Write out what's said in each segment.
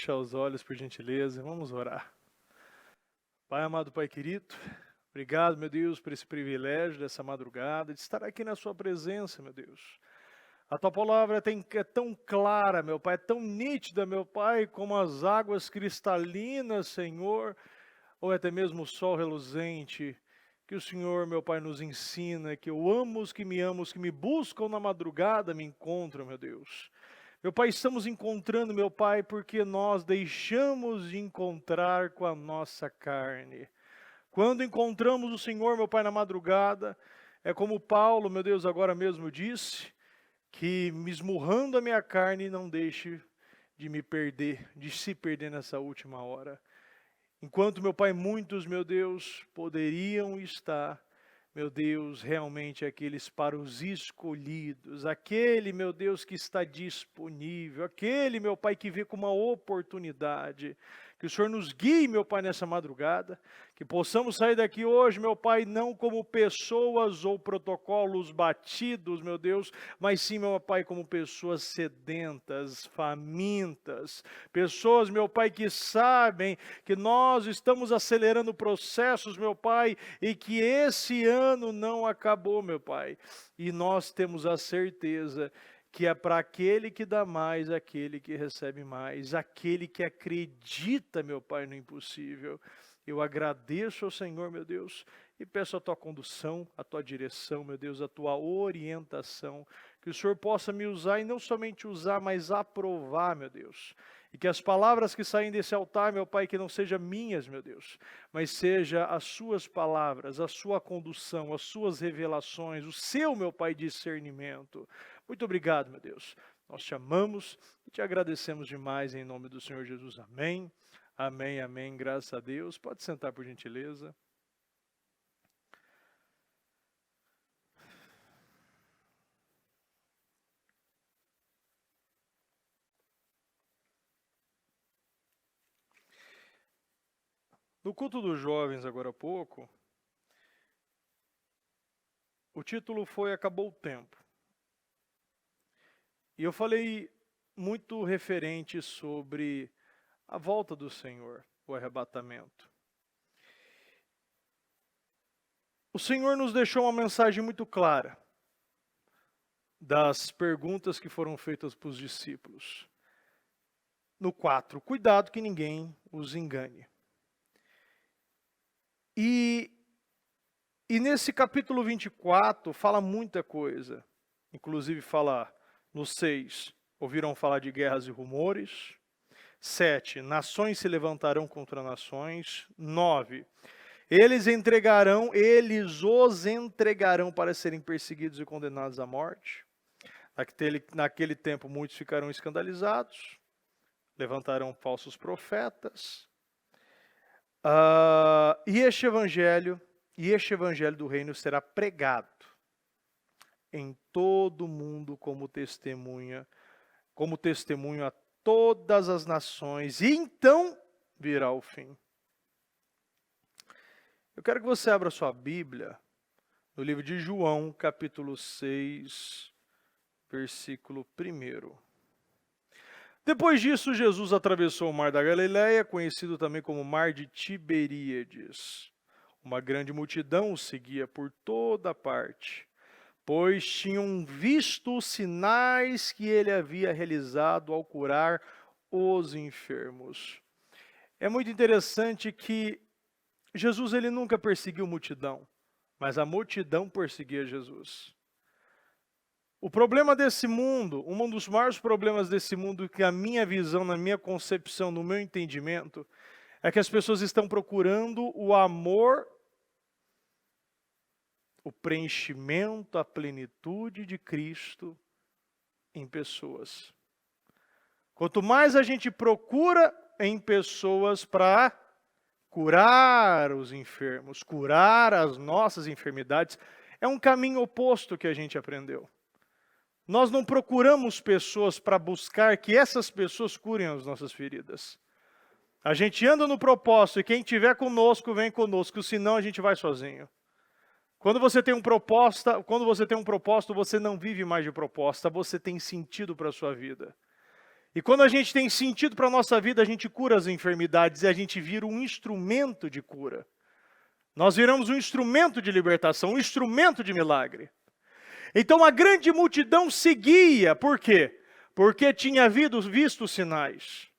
fechar os olhos, por gentileza, vamos orar. Pai amado, Pai querido, obrigado, meu Deus, por esse privilégio dessa madrugada, de estar aqui na sua presença, meu Deus. A tua palavra é tão clara, meu Pai, é tão nítida, meu Pai, como as águas cristalinas, Senhor, ou até mesmo o sol reluzente, que o Senhor, meu Pai, nos ensina, que eu amo os que me amam, os que me buscam na madrugada, me encontram, meu Deus. Meu Pai, estamos encontrando, meu Pai, porque nós deixamos de encontrar com a nossa carne. Quando encontramos o Senhor, meu Pai, na madrugada, é como Paulo, meu Deus, agora mesmo disse, que me esmurrando a minha carne não deixe de me perder, de se perder nessa última hora. Enquanto, meu Pai, muitos, meu Deus, poderiam estar, meu Deus, realmente aqueles para os escolhidos, aquele, meu Deus, que está disponível, aquele, meu Pai, que vê com uma oportunidade. Que o Senhor nos guie, meu Pai, nessa madrugada, que possamos sair daqui hoje, meu Pai, não como pessoas ou protocolos batidos, meu Deus, mas sim, meu Pai, como pessoas sedentas, famintas, pessoas, meu Pai, que sabem que nós estamos acelerando processos, meu Pai, e que esse ano não acabou, meu Pai, e nós temos a certeza que é para aquele que dá mais, aquele que recebe mais, aquele que acredita, meu Pai, no impossível. Eu agradeço ao Senhor, meu Deus, e peço a tua condução, a tua direção, meu Deus, a tua orientação, que o Senhor possa me usar e não somente usar, mas aprovar, meu Deus. E que as palavras que saem desse altar, meu Pai, que não sejam minhas, meu Deus, mas seja as suas palavras, a sua condução, as suas revelações, o seu, meu Pai, discernimento. Muito obrigado, meu Deus. Nós te amamos e te agradecemos demais em nome do Senhor Jesus. Amém. Amém, amém. Graças a Deus. Pode sentar, por gentileza. No culto dos jovens, agora há pouco, o título foi Acabou o Tempo. E eu falei muito referente sobre a volta do Senhor, o arrebatamento. O Senhor nos deixou uma mensagem muito clara das perguntas que foram feitas para os discípulos. No 4, cuidado que ninguém os engane. E nesse capítulo 24 fala muita coisa. Inclusive fala no 6, ouviram falar de guerras e rumores. 7, nações se levantarão contra nações. 9, eles os entregarão para serem perseguidos e condenados à morte. Naquele tempo muitos ficarão escandalizados, levantarão falsos profetas. E este evangelho do reino será pregado em todo o mundo como testemunho a todas as nações, e então virá o fim. Eu quero que você abra sua Bíblia no livro de João, capítulo 6, versículo 1. Depois disso, Jesus atravessou o mar da Galileia, conhecido também como mar de Tiberíades. Uma grande multidão o seguia por toda parte, pois tinham visto os sinais que ele havia realizado ao curar os enfermos. É muito interessante que Jesus ele nunca perseguiu multidão, mas a multidão perseguia Jesus. O problema desse mundo, um dos maiores problemas desse mundo, que a minha visão, na minha concepção, no meu entendimento, é que as pessoas estão procurando o amor, o preenchimento, a plenitude de Cristo em pessoas. Quanto mais a gente procura em pessoas para curar os enfermos, curar as nossas enfermidades, é um caminho oposto que a gente aprendeu. Nós não procuramos pessoas para buscar que essas pessoas curem as nossas feridas. A gente anda no propósito e quem estiver conosco, vem conosco, senão a gente vai sozinho. Quando você tem um propósito, você não vive mais de proposta, você tem sentido para a sua vida. E quando a gente tem sentido para a nossa vida, a gente cura as enfermidades e a gente vira um instrumento de cura. Nós viramos um instrumento de libertação, um instrumento de milagre. Então a grande multidão seguia, por quê? Porque tinha visto os sinais.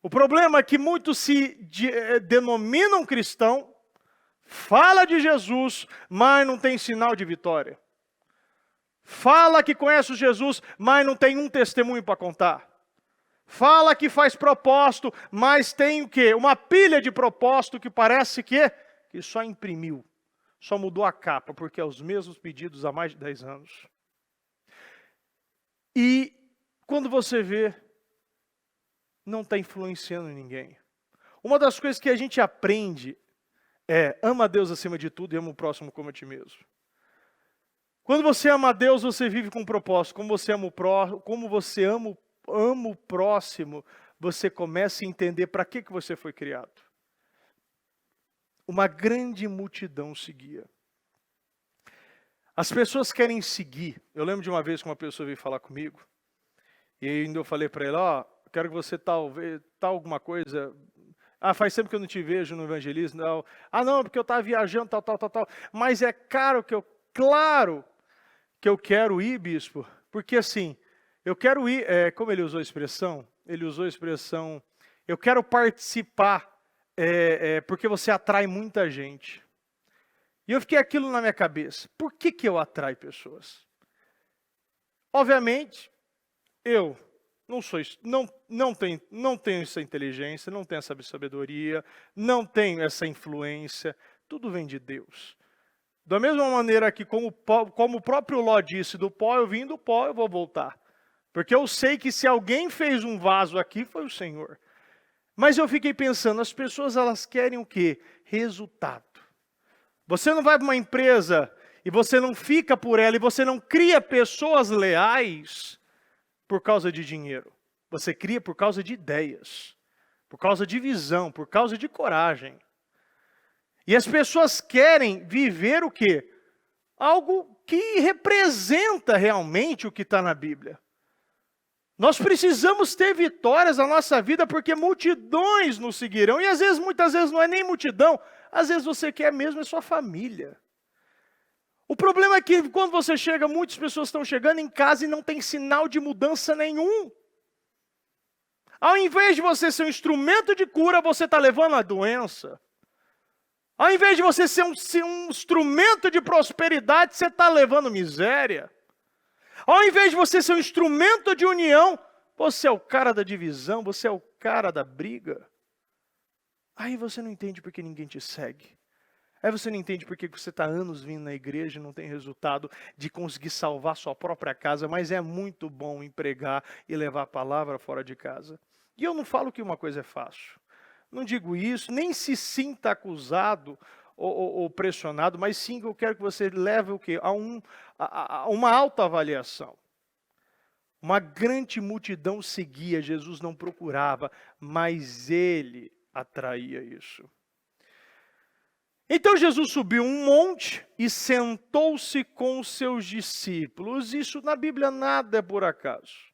O problema é que muitos se denominam cristão, fala de Jesus, mas não tem sinal de vitória. Fala que conhece Jesus, mas não tem um testemunho para contar. Fala que faz propósito, mas tem o quê? Uma pilha de propósito que parece que só imprimiu. Só mudou a capa, porque é os mesmos pedidos há mais de 10 anos. E quando você vê, não está influenciando ninguém. Uma das coisas que a gente aprende é: ama a Deus acima de tudo e ama o próximo como a ti mesmo. Quando você ama a Deus, você vive com um propósito. Como você ama o próximo, você começa a entender para que você foi criado. Uma grande multidão seguia. As pessoas querem seguir. Eu lembro de uma vez que uma pessoa veio falar comigo, e ainda eu falei para ela: quero que você tal alguma coisa. Faz tempo que eu não te vejo no evangelismo. Não. Não, porque eu estava viajando, tal. Mas é claro que eu quero ir, bispo, porque assim, eu quero ir, como ele usou a expressão? Ele usou a expressão: eu quero participar, porque você atrai muita gente. E eu fiquei aquilo na minha cabeça: por que eu atraio pessoas? Obviamente, eu não tenho essa inteligência, não tenho essa sabedoria, não tenho essa influência, tudo vem de Deus. Da mesma maneira que, como o próprio Ló disse, do pó eu vim, do pó eu vou voltar. Porque eu sei que se alguém fez um vaso aqui, foi o Senhor. Mas eu fiquei pensando, as pessoas elas querem o quê? Resultado. Você não vai para uma empresa e você não fica por ela, e você não cria pessoas leais por causa de dinheiro. Você cria por causa de ideias, por causa de visão, por causa de coragem. E as pessoas querem viver o quê? Algo que representa realmente o que está na Bíblia. Nós precisamos ter vitórias na nossa vida, porque multidões nos seguirão. E muitas vezes não é nem multidão, às vezes você quer mesmo é sua família. O problema é que quando você chega, muitas pessoas estão chegando em casa e não tem sinal de mudança nenhum. Ao invés de você ser um instrumento de cura, você está levando a doença. Ao invés de você ser um instrumento de prosperidade, você está levando miséria. Ao invés de você ser um instrumento de união, você é o cara da divisão, você é o cara da briga. Aí você não entende porque ninguém te segue. Aí você não entende porque você está anos vindo na igreja e não tem resultado de conseguir salvar sua própria casa, mas é muito bom empregar e levar a palavra fora de casa. E eu não falo que uma coisa é fácil. Não digo isso, nem se sinta acusado ou pressionado, mas sim que eu quero que você leve o quê? A uma autoavaliação. Uma grande multidão seguia, Jesus não procurava, mas ele atraía isso. Então Jesus subiu um monte e sentou-se com os seus discípulos. Isso na Bíblia nada é por acaso.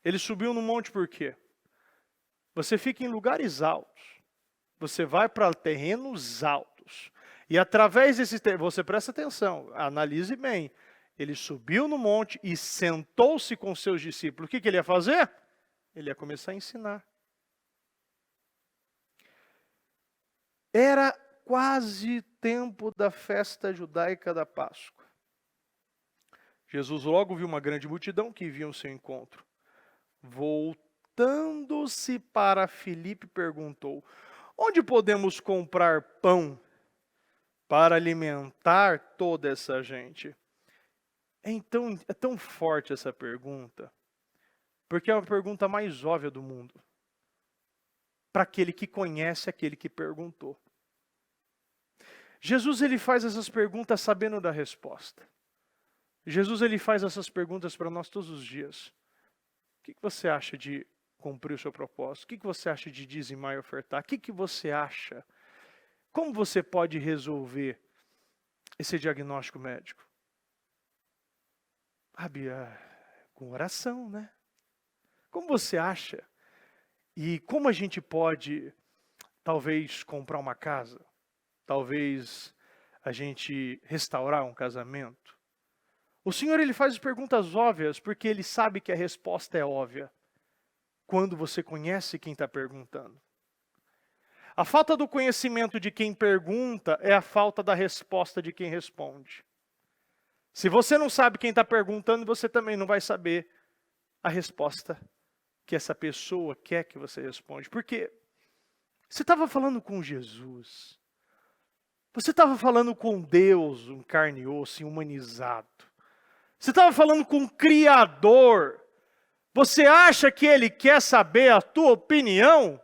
Ele subiu no monte por quê? Você fica em lugares altos. Você vai para terrenos altos. E através desse você presta atenção, analise bem. Ele subiu no monte e sentou-se com seus discípulos. O que ele ia fazer? Ele ia começar a ensinar. Era quase tempo da festa judaica da Páscoa. Jesus logo viu uma grande multidão que vinha ao seu encontro. Voltando-se para Filipe, perguntou: onde podemos comprar pão para alimentar toda essa gente? Então, é tão forte essa pergunta, porque é a pergunta mais óbvia do mundo. Para aquele que conhece aquele que perguntou. Jesus ele faz essas perguntas sabendo da resposta. Jesus ele faz essas perguntas para nós todos os dias. O que você acha de cumprir o seu propósito? O que você acha de dizimar e ofertar? O que você acha? Como você pode resolver esse diagnóstico médico? Bia, com oração, né? Como você acha? E como a gente pode, talvez, comprar uma casa? Talvez a gente restaurar um casamento? O Senhor, ele faz perguntas óbvias, porque ele sabe que a resposta é óbvia. Quando você conhece quem está perguntando. A falta do conhecimento de quem pergunta é a falta da resposta de quem responde. Se você não sabe quem está perguntando, você também não vai saber a resposta que essa pessoa quer que você responda. Porque você estava falando com Jesus. Você estava falando com Deus, um carne e osso, humanizado. Você estava falando com o Criador. Você acha que Ele quer saber a tua opinião?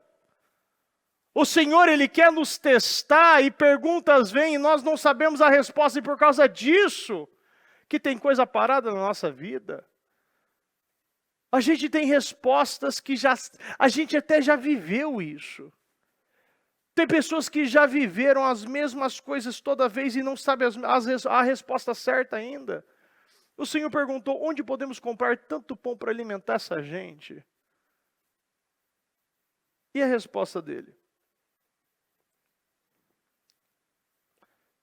O Senhor, Ele quer nos testar e perguntas vêm e nós não sabemos a resposta e por causa disso que tem coisa parada na nossa vida. A gente tem respostas que a gente até já viveu isso. Tem pessoas que já viveram as mesmas coisas toda vez e não sabem a resposta certa ainda. O Senhor perguntou, onde podemos comprar tanto pão para alimentar essa gente? E a resposta dele?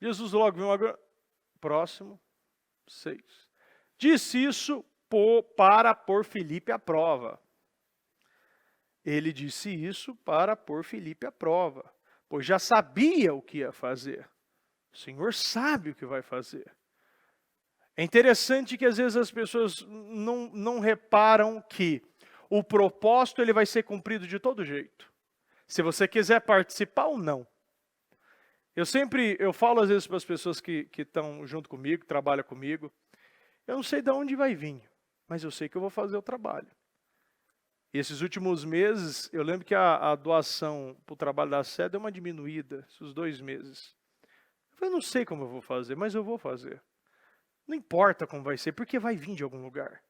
Jesus logo viu agora. Próximo, 6. Disse isso para pôr Filipe à prova. Ele disse isso para pôr Filipe à prova, pois já sabia o que ia fazer. O Senhor sabe o que vai fazer. É interessante que às vezes as pessoas não reparam que o propósito ele vai ser cumprido de todo jeito. Se você quiser participar ou não. Eu falo às vezes para as pessoas que estão junto comigo, que trabalham comigo, eu não sei de onde vai vir, mas eu sei que eu vou fazer o trabalho. E esses últimos meses, eu lembro que a doação para o trabalho da sede deu uma diminuída, esses 2 meses. Eu não sei como eu vou fazer, mas eu vou fazer. Não importa como vai ser, porque vai vir de algum lugar.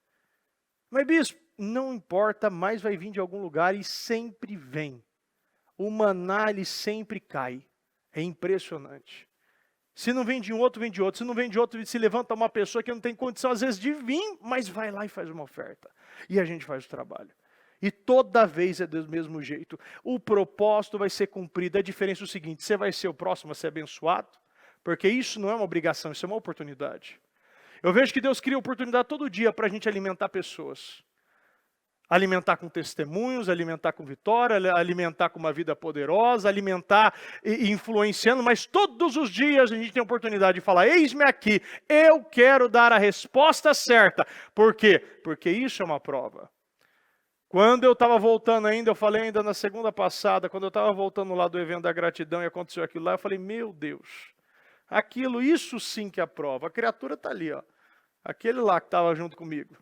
Mas bispo, não importa, mas vai vir de algum lugar e sempre vem. O maná, ele sempre cai. É impressionante. Se não vem de um outro, vem de outro. Se não vem de outro, se levanta uma pessoa que não tem condição, às vezes, de vir, mas vai lá e faz uma oferta. E a gente faz o trabalho. E toda vez é do mesmo jeito. O propósito vai ser cumprido. A diferença é o seguinte, você vai ser o próximo a ser abençoado, porque isso não é uma obrigação, isso é uma oportunidade. Eu vejo que Deus cria oportunidade todo dia para a gente alimentar pessoas. Alimentar com testemunhos, alimentar com vitória, alimentar com uma vida poderosa, alimentar e influenciando, mas todos os dias a gente tem a oportunidade de falar, eis-me aqui, eu quero dar a resposta certa. Por quê? Porque isso é uma prova. Quando eu estava voltando ainda, eu falei ainda na segunda passada, quando eu estava voltando lá do evento da gratidão e aconteceu aquilo lá, eu falei, meu Deus, isso sim que é a prova. A criatura está ali, ó, aquele lá que estava junto comigo.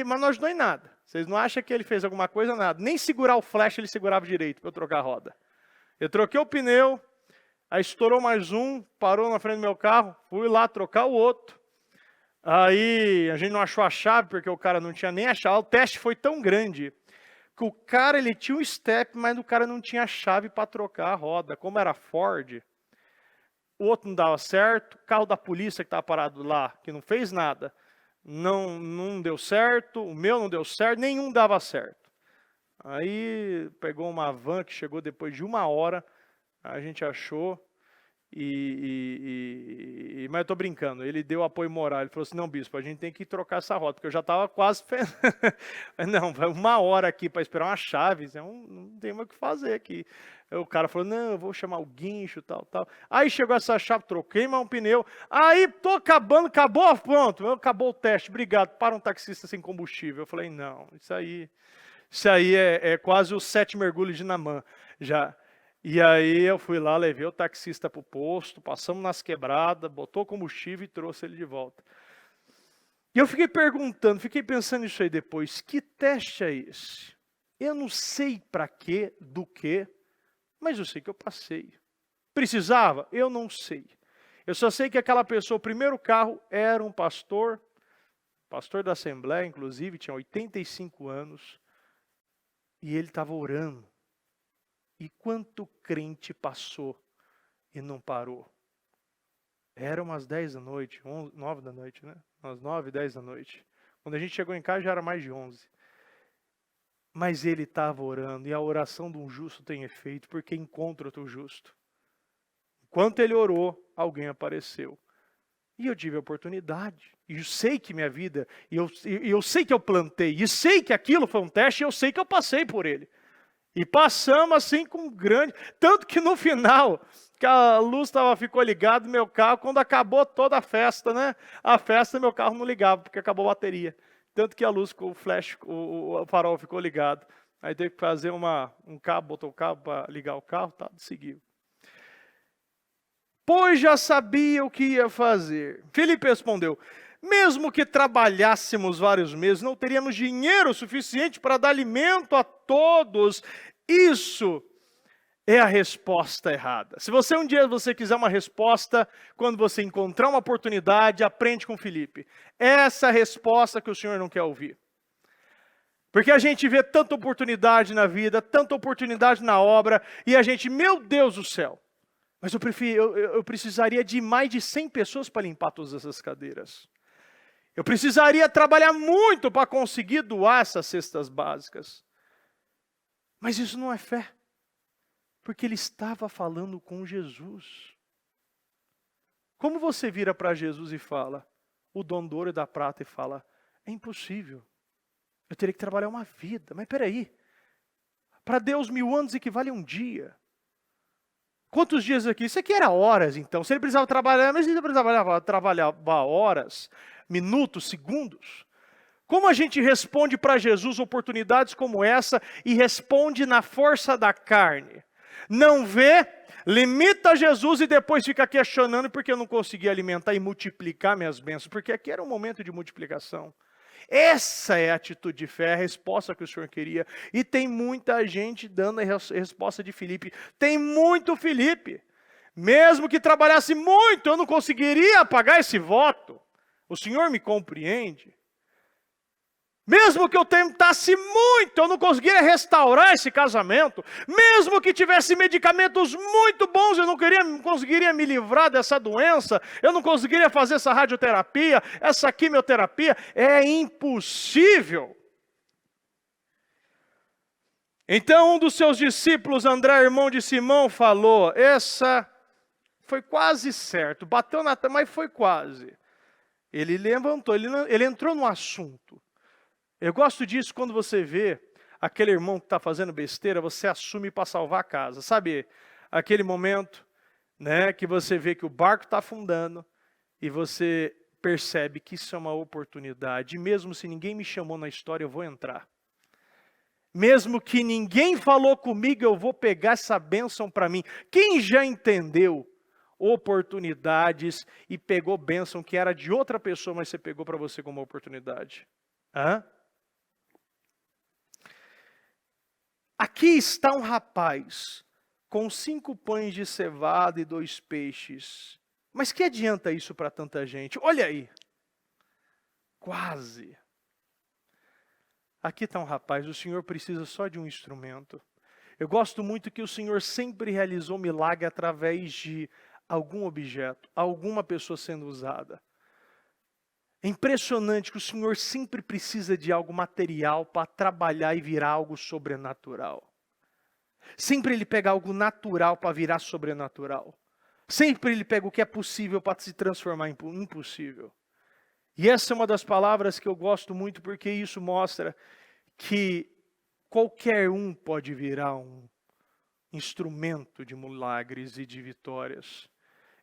Mas não ajudou em nada. Vocês não acham que ele fez alguma coisa? Nada. Nem segurar o flash ele segurava direito para eu trocar a roda. Eu troquei o pneu, aí estourou mais um, parou na frente do meu carro, fui lá trocar o outro. Aí a gente não achou a chave, porque o cara não tinha nem a chave. O teste foi tão grande que o cara ele tinha um step, mas o cara não tinha a chave para trocar a roda. Como era Ford, o outro não dava certo. O carro da polícia que estava parado lá, que não fez nada, não deu certo, o meu não deu certo, nenhum dava certo. Aí pegou uma van que chegou depois de 1 hora, a gente achou, mas eu estou brincando, ele deu apoio moral, ele falou assim, não bispo, a gente tem que trocar essa rota, porque eu já estava quase, não, vai 1 hora aqui para esperar uma chave, não tem mais o que fazer aqui. O cara falou, não, eu vou chamar o guincho, tal. Aí chegou essa chave, troquei mais um pneu. Aí, tô acabando, acabou, pronto, acabou o teste, obrigado. Para um taxista sem combustível. Eu falei, não, isso aí é quase os 7 mergulhos de Namã, já. E aí eu fui lá, levei o taxista para o posto, passamos nas quebradas, botou combustível e trouxe ele de volta. E eu fiquei pensando nisso aí depois, que teste é esse? Eu não sei para quê, do quê, mas eu sei que eu passei. Precisava? Eu não sei. Eu só sei que aquela pessoa, o primeiro carro, era um pastor da Assembleia, inclusive, tinha 85 anos, e ele estava orando. E quanto crente passou e não parou? Era umas 10 da noite, 9 da noite, né? Umas 9, 10 da noite. Quando a gente chegou em casa já era mais de 11. Mas ele estava orando, e a oração de um justo tem efeito, porque encontra outro justo. Enquanto ele orou, alguém apareceu. E eu tive a oportunidade. E eu sei que minha vida, eu sei que eu plantei, e sei que aquilo foi um teste, e eu sei que eu passei por ele. E passamos assim com grande... Tanto que no final, que a luz ficou ligada no meu carro, quando acabou toda a festa, né? A festa, meu carro não ligava, porque acabou a bateria. Tanto que a luz, o flash, o farol ficou ligado. Aí teve que fazer um cabo, botou o cabo para ligar o carro, tá? Seguiu. Pois já sabia o que ia fazer. Filipe respondeu: mesmo que trabalhássemos vários meses, não teríamos dinheiro suficiente para dar alimento a todos. Isso é a resposta errada. Se você um dia quiser uma resposta, quando você encontrar uma oportunidade, aprende com Filipe. Essa é a resposta que o Senhor não quer ouvir. Porque a gente vê tanta oportunidade na vida, tanta oportunidade na obra, e a gente, meu Deus do céu, mas eu precisaria de mais de 100 pessoas para limpar todas essas cadeiras. Eu precisaria trabalhar muito para conseguir doar essas cestas básicas. Mas isso não é fé. Porque ele estava falando com Jesus. Como você vira para Jesus e fala, o dono do ouro e da prata, e fala, é impossível. Eu teria que trabalhar uma vida. Mas peraí, para Deus 1000 anos equivale a um dia. Quantos dias aqui? Isso aqui era horas, então. Se ele precisava trabalhar, mas ele trabalhava horas, minutos, segundos. Como a gente responde para Jesus oportunidades como essa e responde na força da carne? Não vê, limita Jesus e depois fica questionando porque eu não consegui alimentar e multiplicar minhas bênçãos. Porque aqui era um momento de multiplicação. Essa é a atitude de fé, a resposta que o Senhor queria. E tem muita gente dando a resposta de Filipe. Tem muito Filipe. Mesmo que trabalhasse muito, eu não conseguiria pagar esse voto. O Senhor me compreende? Mesmo que eu tentasse muito, eu não conseguiria restaurar esse casamento. Mesmo que tivesse medicamentos muito bons, eu não conseguiria me livrar dessa doença. Eu não conseguiria fazer essa radioterapia, essa quimioterapia. É impossível. Então um dos seus discípulos, André, irmão de Simão, falou, essa foi quase certo, bateu na mas foi quase. Ele levantou, ele entrou no assunto. Eu gosto disso quando você vê aquele irmão que está fazendo besteira, você assume para salvar a casa. Sabe, aquele momento, né, que você vê que o barco está afundando e você percebe que isso é uma oportunidade. Mesmo se ninguém me chamou na história, eu vou entrar. Mesmo que ninguém falou comigo, eu vou pegar essa bênção para mim. Quem já entendeu oportunidades e pegou bênção que era de outra pessoa, mas você pegou para você como oportunidade? Hã? Aqui está um rapaz com 5 pães de cevada e 2 peixes. Mas que adianta isso para tanta gente? Olha aí. Quase. Aqui está um rapaz, o Senhor precisa só de um instrumento. Eu gosto muito que o Senhor sempre realizou milagre através de algum objeto, alguma pessoa sendo usada. É impressionante que o Senhor sempre precisa de algo material para trabalhar e virar algo sobrenatural. Sempre Ele pega algo natural para virar sobrenatural. Sempre Ele pega o que é possível para se transformar em impossível. E essa é uma das palavras que eu gosto muito, porque isso mostra que qualquer um pode virar um instrumento de milagres e de vitórias.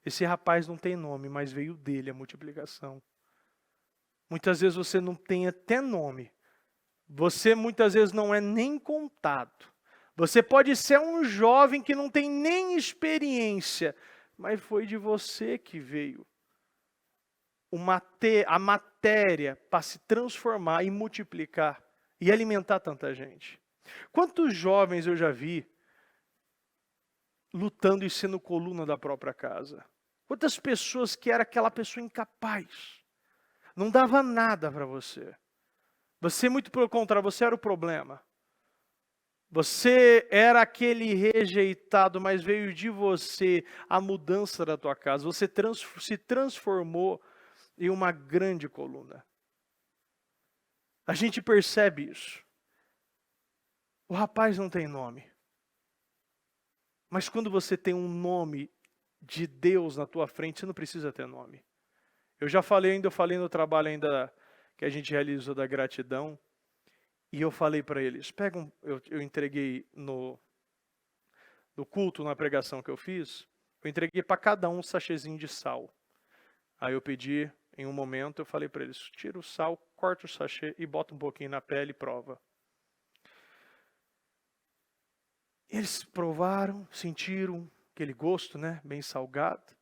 Esse rapaz não tem nome, mas veio dele a multiplicação. Muitas vezes você não tem até nome. Você muitas vezes não é nem contado. Você pode ser um jovem que não tem nem experiência, mas foi de você que veio a matéria para se transformar e multiplicar e alimentar tanta gente. Quantos jovens eu já vi lutando e sendo coluna da própria casa? Quantas pessoas que era aquela pessoa incapaz? Não dava nada para você. Você, muito pelo contrário, você era o problema. Você era aquele rejeitado, mas veio de você a mudança da tua casa. Você se transformou em uma grande coluna. A gente percebe isso. O rapaz não tem nome. Mas quando você tem um nome de Deus na tua frente, você não precisa ter nome. Eu falei no trabalho ainda que a gente realizou da gratidão, e eu falei para eles, eu entreguei no culto, na pregação que eu fiz, eu entreguei para cada um sachêzinho de sal. Aí eu pedi, em um momento, eu falei para eles, tira o sal, corta o sachê e bota um pouquinho na pele e prova. Eles provaram, sentiram aquele gosto, né, bem salgado.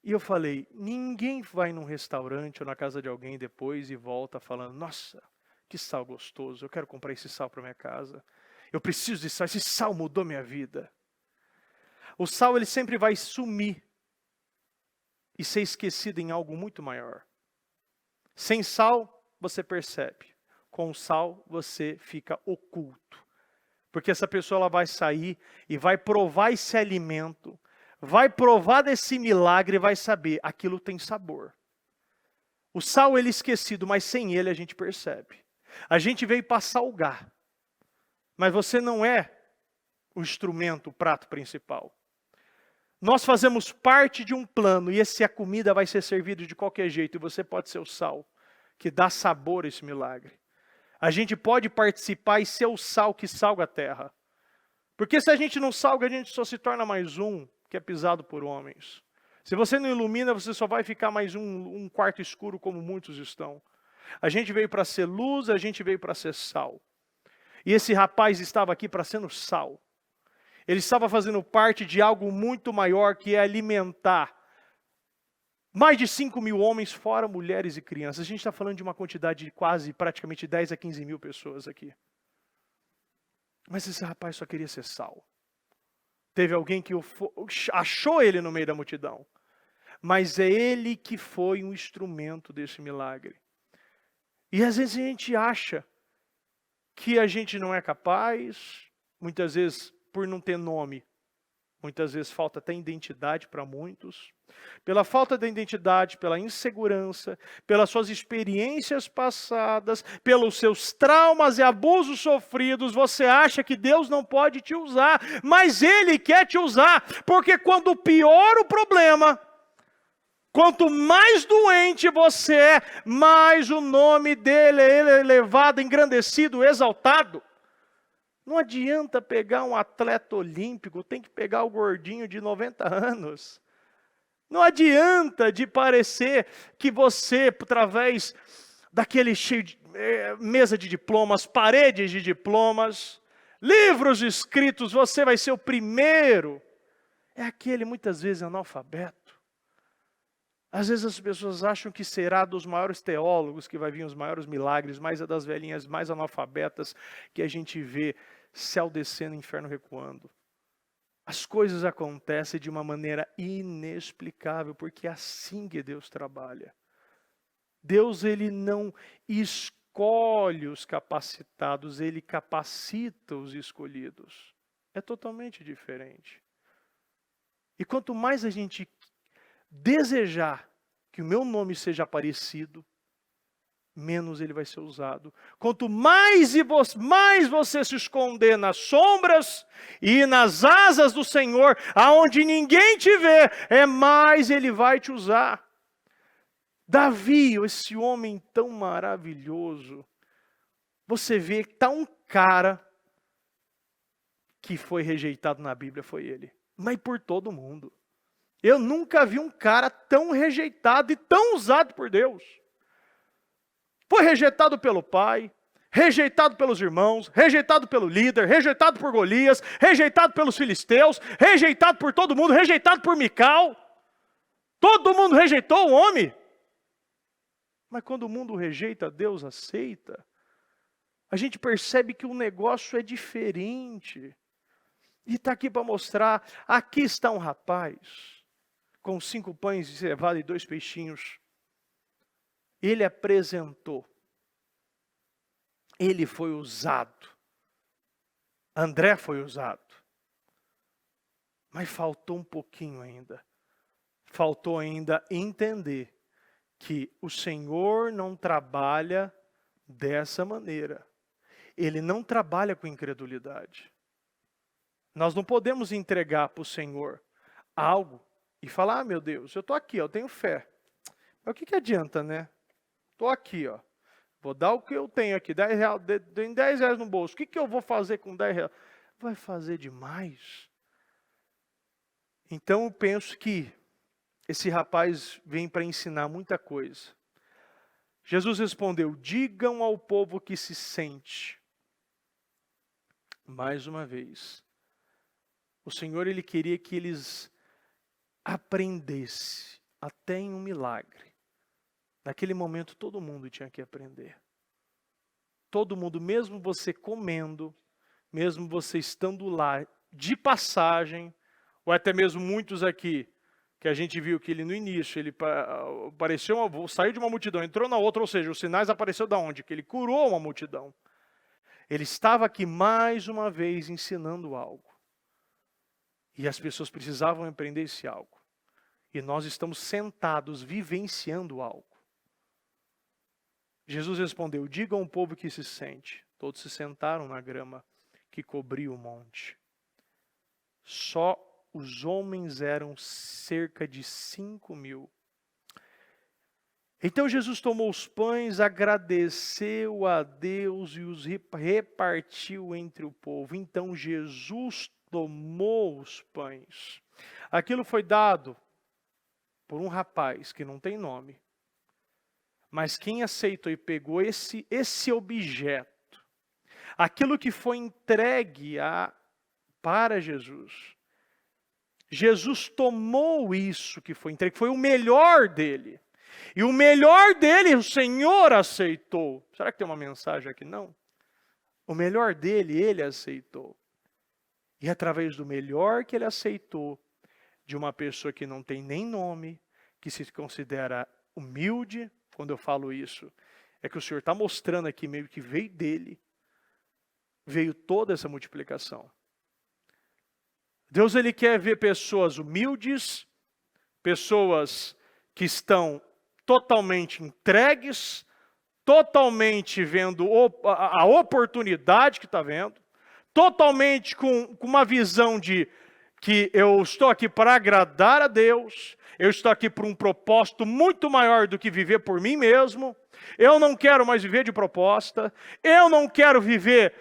E eu falei, ninguém vai num restaurante ou na casa de alguém depois e volta falando, nossa, que sal gostoso, eu quero comprar esse sal para minha casa. Eu preciso de sal, esse sal mudou minha vida. O sal, ele sempre vai sumir e ser esquecido em algo muito maior. Sem sal, você percebe. Com sal, você fica oculto. Porque essa pessoa ela vai sair e vai provar esse alimento, vai provar desse milagre e vai saber, aquilo tem sabor. O sal ele é esquecido, mas sem ele a gente percebe. A gente veio para salgar, mas você não é o instrumento, o prato principal. Nós fazemos parte de um plano e a comida vai ser servida de qualquer jeito e você pode ser o sal que dá sabor a esse milagre. A gente pode participar e ser o sal que salga a terra. Porque se a gente não salga, a gente só se torna mais um que é pisado por homens. Se você não ilumina, você só vai ficar mais um quarto escuro como muitos estão. A gente veio para ser luz, a gente veio para ser sal. E esse rapaz estava aqui para ser sal. Ele estava fazendo parte de algo muito maior, que é alimentar mais de 5.000 homens, fora mulheres e crianças. A gente está falando de uma quantidade de praticamente 10 a 15 mil pessoas aqui. Mas esse rapaz só queria ser sal. Teve alguém que achou ele no meio da multidão. Mas é ele que foi um instrumento desse milagre. E às vezes a gente acha que a gente não é capaz, muitas vezes por não ter nome. Muitas vezes falta até identidade para muitos. Pela falta de identidade, pela insegurança, pelas suas experiências passadas, pelos seus traumas e abusos sofridos, você acha que Deus não pode te usar. Mas Ele quer te usar, porque quando pior o problema, quanto mais doente você é, mais o nome dele é elevado, engrandecido, exaltado. Não adianta pegar um atleta olímpico, tem que pegar o gordinho de 90 anos. Não adianta de parecer que você, através daquele cheio de mesa de diplomas, paredes de diplomas, livros escritos, você vai ser o primeiro. É aquele muitas vezes analfabeto. Às vezes as pessoas acham que será dos maiores teólogos que vai vir os maiores milagres, mas é das velhinhas mais analfabetas que a gente vê céu descendo, inferno recuando. As coisas acontecem de uma maneira inexplicável, porque é assim que Deus trabalha. Deus ele não escolhe os capacitados, Ele capacita os escolhidos. É totalmente diferente. E quanto mais a gente desejar que o meu nome seja parecido, menos ele vai ser usado. Quanto mais você se esconder nas sombras e nas asas do Senhor, aonde ninguém te vê, mais ele vai te usar. Davi, esse homem tão maravilhoso, você vê que está um cara que foi rejeitado na Bíblia, foi ele. Mas por todo mundo. Eu nunca vi um cara tão rejeitado e tão usado por Deus. Foi rejeitado pelo pai, rejeitado pelos irmãos, rejeitado pelo líder, rejeitado por Golias, rejeitado pelos filisteus, rejeitado por todo mundo, rejeitado por Mical. Todo mundo rejeitou o homem. Mas quando o mundo rejeita, Deus aceita. A gente percebe que o negócio é diferente. E está aqui para mostrar, aqui está um rapaz, com 5 pães de cevada e 2 peixinhos. Ele apresentou. Ele foi usado. André foi usado. Mas faltou um pouquinho ainda. Faltou ainda entender que o Senhor não trabalha dessa maneira. ele não trabalha com incredulidade. Nós não podemos entregar para o Senhor algo e falar, meu Deus, eu estou aqui, eu tenho fé. Mas o que adianta, né? Estou aqui, ó. Vou dar o que eu tenho aqui, 10 reais, tem 10 reais no bolso. O que eu vou fazer com 10 reais? Vai fazer demais. Então eu penso que esse rapaz vem para ensinar muita coisa. Jesus respondeu, digam ao povo que se sente. Mais uma vez, o Senhor ele queria que eles aprendessem até em um milagre. Naquele momento todo mundo tinha que aprender. Todo mundo, mesmo você comendo, mesmo você estando lá de passagem, ou até mesmo muitos aqui, que a gente viu que ele no início, ele apareceu, saiu de uma multidão, entrou na outra, ou seja, os sinais apareceram da onde? Que ele curou uma multidão. Ele estava aqui mais uma vez ensinando algo. E as pessoas precisavam aprender esse algo. E nós estamos sentados, vivenciando algo. Jesus respondeu, digam ao povo que se sente. Todos se sentaram na grama que cobria o monte. Só os homens eram cerca de 5.000. Então Jesus tomou os pães, agradeceu a Deus e os repartiu entre o povo. Então Jesus tomou os pães. Aquilo foi dado por um rapaz que não tem nome. Mas quem aceitou e pegou esse objeto, aquilo que foi entregue para Jesus, Jesus tomou isso que foi entregue, foi o melhor dele. E o melhor dele o Senhor aceitou. Será que tem uma mensagem aqui? Não. O melhor dele, ele aceitou. E através do melhor que ele aceitou, de uma pessoa que não tem nem nome, que se considera humilde, quando eu falo isso, é que o Senhor está mostrando aqui meio que veio dele, veio toda essa multiplicação. Deus ele quer ver pessoas humildes, pessoas que estão totalmente entregues, totalmente vendo a oportunidade que está vendo, totalmente com uma visão de que eu estou aqui para agradar a Deus, eu estou aqui por um propósito muito maior do que viver por mim mesmo, eu não quero mais viver de proposta, eu não quero viver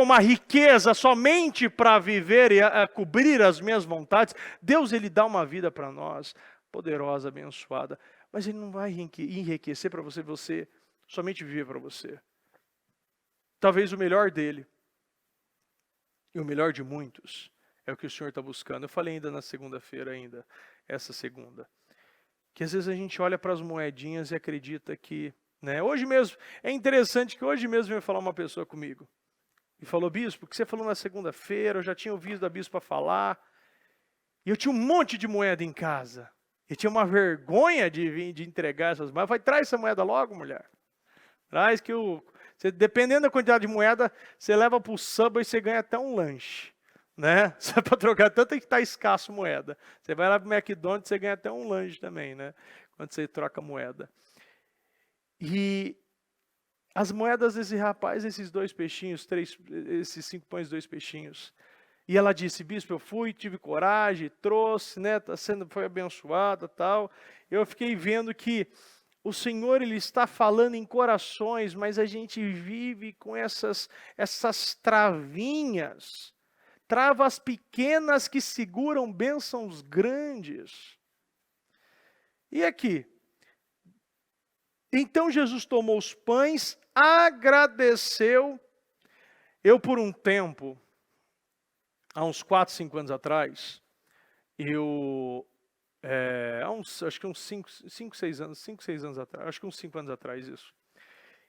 uma riqueza somente para viver e cobrir as minhas vontades. Deus ele dá uma vida para nós, poderosa, abençoada, mas ele não vai enriquecer para você somente viver para você. Talvez o melhor dele, e o melhor de muitos, é o que o Senhor está buscando. Eu falei ainda na segunda-feira, essa segunda, que às vezes a gente olha para as moedinhas e acredita que, né? Hoje mesmo, é interessante que hoje mesmo veio falar uma pessoa comigo, e falou, bispo, o que você falou na segunda-feira, eu já tinha ouvido a bispa falar, e eu tinha um monte de moeda em casa, e tinha uma vergonha de entregar essas moedas. Vai, traz essa moeda logo, mulher. Traz que dependendo da quantidade de moeda, você leva para o Subway e você ganha até um lanche. Né? Só para trocar, tanto que está escasso moeda. Você vai lá para o McDonald's, você ganha até um lanche também, né? Quando você troca moeda. E as moedas desse rapaz, esses 2 peixinhos, esses 5 pães, 2 peixinhos. E ela disse, bispo, eu fui, tive coragem, trouxe, né? Foi abençoada, tal. Eu fiquei vendo que o Senhor ele está falando em corações, mas a gente vive com essas travinhas. Travas pequenas que seguram bênçãos grandes. E aqui? Então Jesus tomou os pães, agradeceu. Eu por um tempo, há uns 4, 5 anos atrás, acho que uns 5, 6 anos atrás, acho que uns 5 anos atrás isso.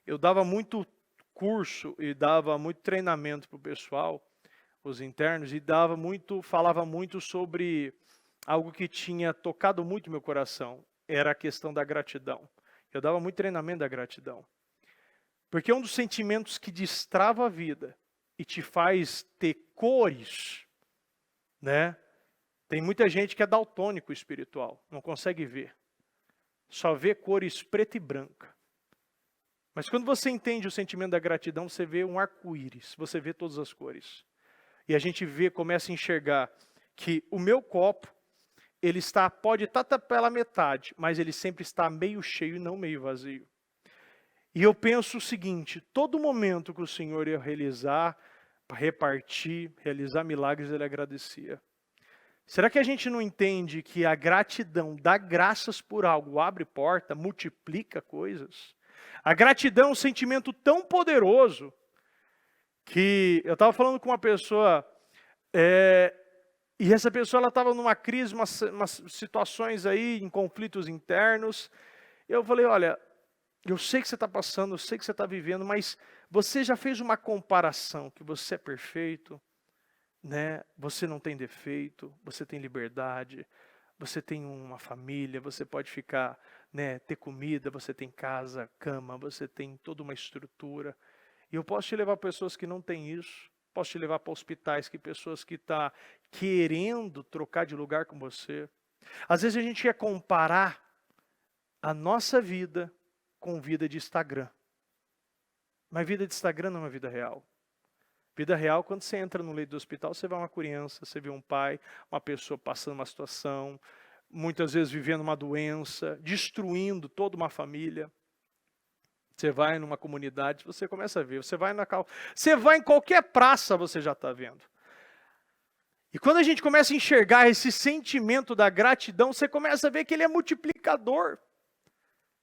Eu dava muito curso e dava muito treinamento para o pessoal, os internos, e falava muito sobre algo que tinha tocado muito meu coração, era a questão da gratidão. Eu dava muito treinamento da gratidão. Porque um dos sentimentos que destrava a vida e te faz ter cores, né? Tem muita gente que é daltônico espiritual, não consegue ver. Só vê cores preta e branca. Mas quando você entende o sentimento da gratidão, você vê um arco-íris, você vê todas as cores. E a gente começa a enxergar que o meu copo, ele pode estar pela metade, mas ele sempre está meio cheio e não meio vazio. E eu penso o seguinte, todo momento que o Senhor ia realizar, repartir, realizar milagres, ele agradecia. Será que a gente não entende que a gratidão, dar graças por algo, abre porta, multiplica coisas? A gratidão é um sentimento tão poderoso que eu estava falando com uma pessoa, e essa pessoa estava numa crise, umas situações aí, em conflitos internos. Eu falei, olha, eu sei que você está passando, eu sei que você está vivendo, mas você já fez uma comparação que você é perfeito, né? Você não tem defeito, você tem liberdade, você tem uma família, você pode ficar, né, ter comida, você tem casa, cama, você tem toda uma estrutura. E eu posso te levar para pessoas que não têm isso, posso te levar para hospitais, pessoas que estão querendo trocar de lugar com você. Às vezes a gente quer comparar a nossa vida com vida de Instagram. Mas vida de Instagram não é uma vida real. Vida real, quando você entra no leito do hospital, você vê uma criança, você vê um pai, uma pessoa passando uma situação, muitas vezes vivendo uma doença, destruindo toda uma família. Você vai numa comunidade, você começa a ver. Você vai em qualquer praça, você já está vendo. E quando a gente começa a enxergar esse sentimento da gratidão, você começa a ver que ele é multiplicador.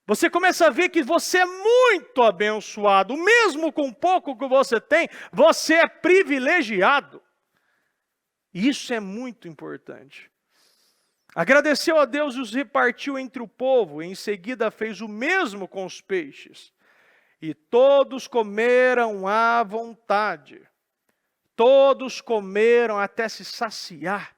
Você começa a ver que você é muito abençoado. Mesmo com pouco que você tem, você é privilegiado. Isso é muito importante. Agradeceu a Deus e os repartiu entre o povo. Em seguida fez o mesmo com os peixes. E todos comeram à vontade. Todos comeram até se saciar.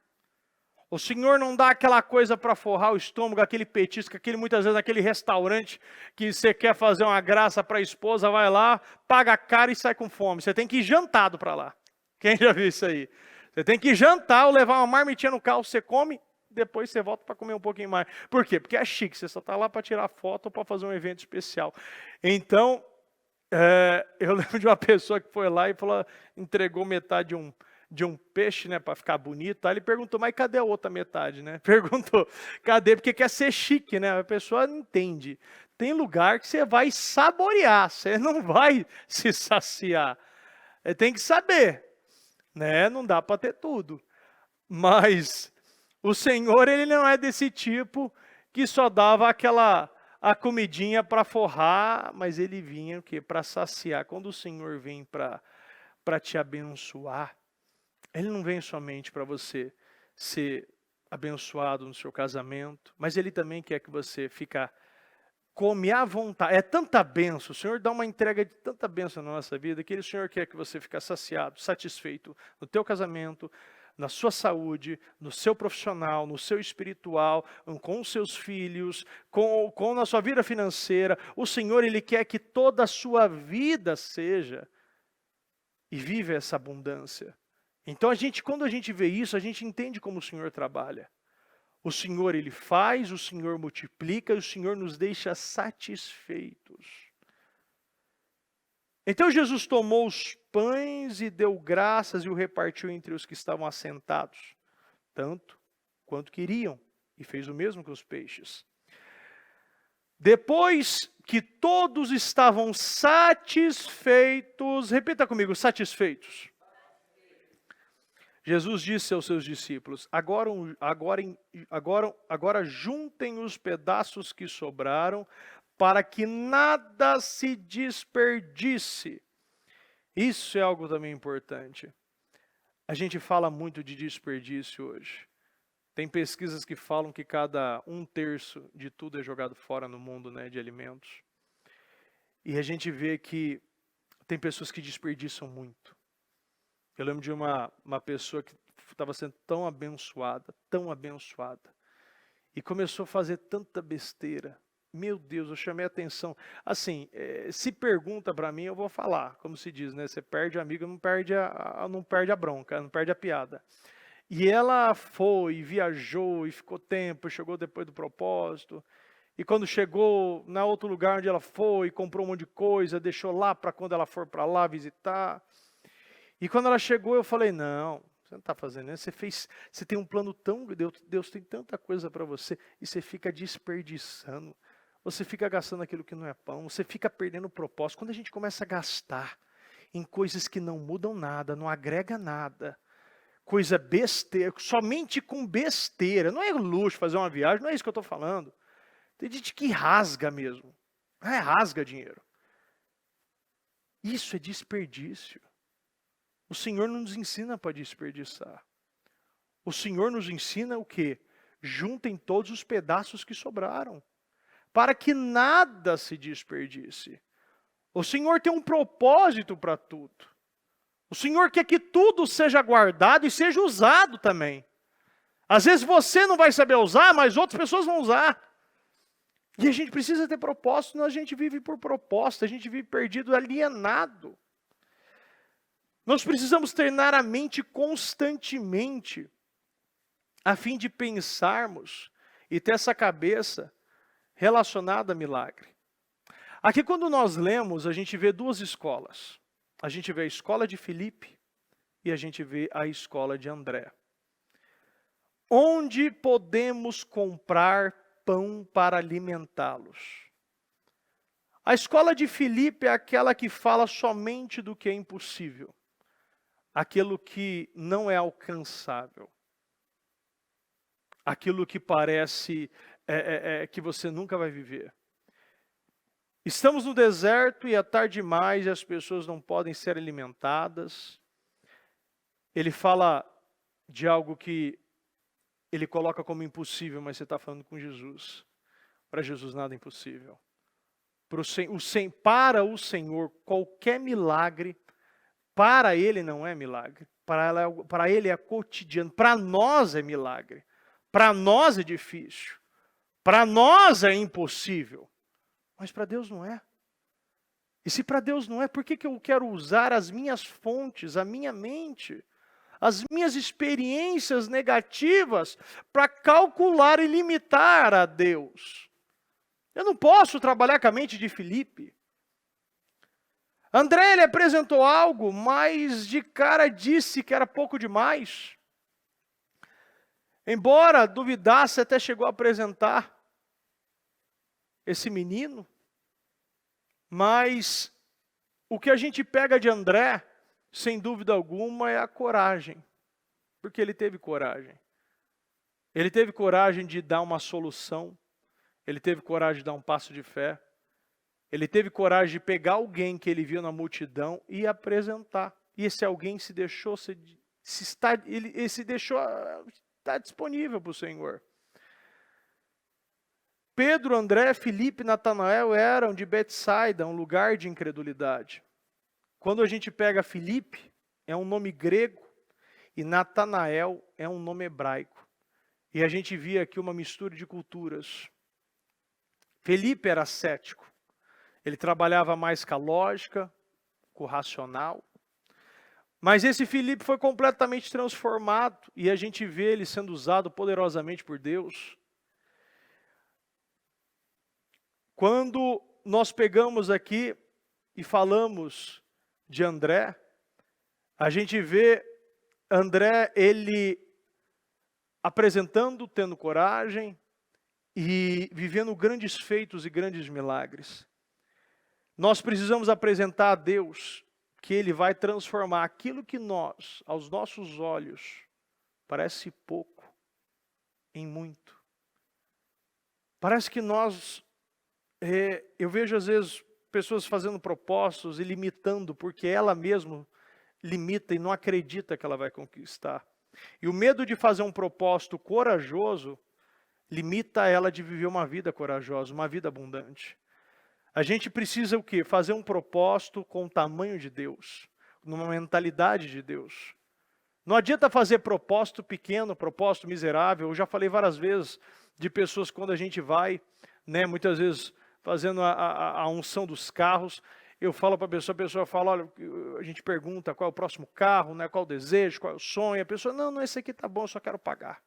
O Senhor não dá aquela coisa para forrar o estômago, aquele petisco, muitas vezes naquele restaurante que você quer fazer uma graça para a esposa, vai lá, paga caro e sai com fome. Você tem que ir jantado para lá. Quem já viu isso aí? Você tem que ir jantar ou levar uma marmitinha no carro, você come, depois você volta para comer um pouquinho mais. Por quê? Porque é chique, você só está lá para tirar foto ou para fazer um evento especial. Então, eu lembro de uma pessoa que foi lá e entregou metade de um peixe, né, para ficar bonito. Aí ele perguntou, mas cadê a outra metade, né? Perguntou, cadê? Porque quer ser chique, né? A pessoa não entende. Tem lugar que você vai saborear, você não vai se saciar. Tem que saber, né? Não dá para ter tudo. Mas o Senhor, ele não é desse tipo que só dava a comidinha para forrar, mas ele vinha o quê? Para saciar. Quando o Senhor vem para te abençoar, ele não vem somente para você ser abençoado no seu casamento, mas ele também quer que você come à vontade. É tanta bênção, o Senhor dá uma entrega de tanta bênção na nossa vida, que o Senhor quer que você fique saciado, satisfeito no teu casamento, na sua saúde, no seu profissional, no seu espiritual, com os seus filhos, com na sua vida financeira. O Senhor, ele quer que toda a sua vida seja e vive essa abundância. Então, quando a gente vê isso, a gente entende como o Senhor trabalha. O Senhor, ele faz, o Senhor multiplica, e o Senhor nos deixa satisfeitos. Então, Jesus tomou os pães e deu graças e o repartiu entre os que estavam assentados, tanto quanto queriam, e fez o mesmo com os peixes. Depois que todos estavam satisfeitos, repita comigo, satisfeitos. Jesus disse aos seus discípulos, agora juntem os pedaços que sobraram, para que nada se desperdice. Isso é algo também importante. A gente fala muito de desperdício hoje. Tem pesquisas que falam que cada 1/3 de tudo é jogado fora no mundo, né, de alimentos. E a gente vê que tem pessoas que desperdiçam muito. Eu lembro de uma pessoa que estava sendo tão abençoada, e começou a fazer tanta besteira. Meu Deus, eu chamei a atenção. Assim, se pergunta para mim, eu vou falar, como se diz, né? Você perde a amiga, não perde a bronca, não perde a piada. E ela foi, viajou, e ficou tempo, chegou depois do propósito. e quando chegou na outro lugar onde ela foi, comprou um monte de coisa, deixou lá para quando ela for para lá visitar. E quando ela chegou, eu falei, não, você não está fazendo isso, você tem um plano tão, Deus tem tanta coisa para você, e você fica desperdiçando, você fica gastando aquilo que não é pão, você fica perdendo o propósito. Quando a gente começa a gastar em coisas que não mudam nada, não agrega nada, coisa besteira, somente com besteira, não é luxo fazer uma viagem, não é isso que eu estou falando. Tem gente que rasga mesmo, rasga dinheiro. Isso é desperdício. O Senhor não nos ensina para desperdiçar. O Senhor nos ensina o quê? Juntem todos os pedaços que sobraram, para que nada se desperdice. O Senhor tem um propósito para tudo. O Senhor quer que tudo seja guardado e seja usado também. Às vezes você não vai saber usar, mas outras pessoas vão usar. E a gente precisa ter propósito, senão a gente vive por propósito, a gente vive perdido, alienado. Nós precisamos treinar a mente constantemente, a fim de pensarmos e ter essa cabeça relacionada a milagre. Aqui quando nós lemos, a gente vê duas escolas. A gente vê a escola de Filipe e a gente vê a escola de André. Onde podemos comprar pão para alimentá-los? A escola de Filipe é aquela que fala somente do que é impossível, aquilo que não é alcançável, aquilo que parece que você nunca vai viver. Estamos no deserto e é tarde demais e as pessoas não podem ser alimentadas. Ele fala de algo que ele coloca como impossível, mas você está falando com Jesus. Para Jesus nada é impossível. Para o Senhor, qualquer milagre, para Ele não é milagre. Para Ele é cotidiano. Para nós é milagre. Para nós é difícil. Para nós é impossível. Mas para Deus não é. E se para Deus não é, por que eu quero usar as minhas fontes, a minha mente, as minhas experiências negativas para calcular e limitar a Deus? Eu não posso trabalhar com a mente de Filipe. André, ele apresentou algo, mas de cara disse que era pouco demais. Embora duvidasse, até chegou a apresentar esse menino. Mas o que a gente pega de André, sem dúvida alguma, é a coragem. Porque ele teve coragem. Ele teve coragem de dar uma solução. Ele teve coragem de dar um passo de fé. Ele teve coragem de pegar alguém que ele viu na multidão e apresentar. E esse alguém se deixou, ele se deixou estar disponível para o Senhor. Pedro, André, Filipe e Natanael eram de Betsaida, um lugar de incredulidade. Quando a gente pega Filipe, é um nome grego, e Natanael é um nome hebraico. E a gente via aqui uma mistura de culturas. Filipe era cético. Ele trabalhava mais com a lógica, com o racional. Mas esse Filipe foi completamente transformado, e a gente vê ele sendo usado poderosamente por Deus. Quando nós pegamos aqui e falamos de André, a gente vê André, ele apresentando, tendo coragem e vivendo grandes feitos e grandes milagres. Nós precisamos apresentar a Deus que Ele vai transformar aquilo que nós, aos nossos olhos, parece pouco, em muito. Parece que nós... eu vejo às vezes pessoas fazendo propósitos e limitando, porque ela mesma limita e não acredita que ela vai conquistar. E o medo de fazer um propósito corajoso limita ela de viver uma vida corajosa, uma vida abundante. A gente precisa o quê? Fazer um propósito com o tamanho de Deus, numa mentalidade de Deus. Não adianta fazer propósito pequeno, propósito miserável. Eu já falei várias vezes de pessoas quando a gente vai, muitas vezes fazendo a unção dos carros, eu falo para a pessoa fala, olha, a gente pergunta qual é o próximo carro, qual é o desejo, qual é o sonho, a pessoa, não, esse aqui tá bom, eu só quero pagar.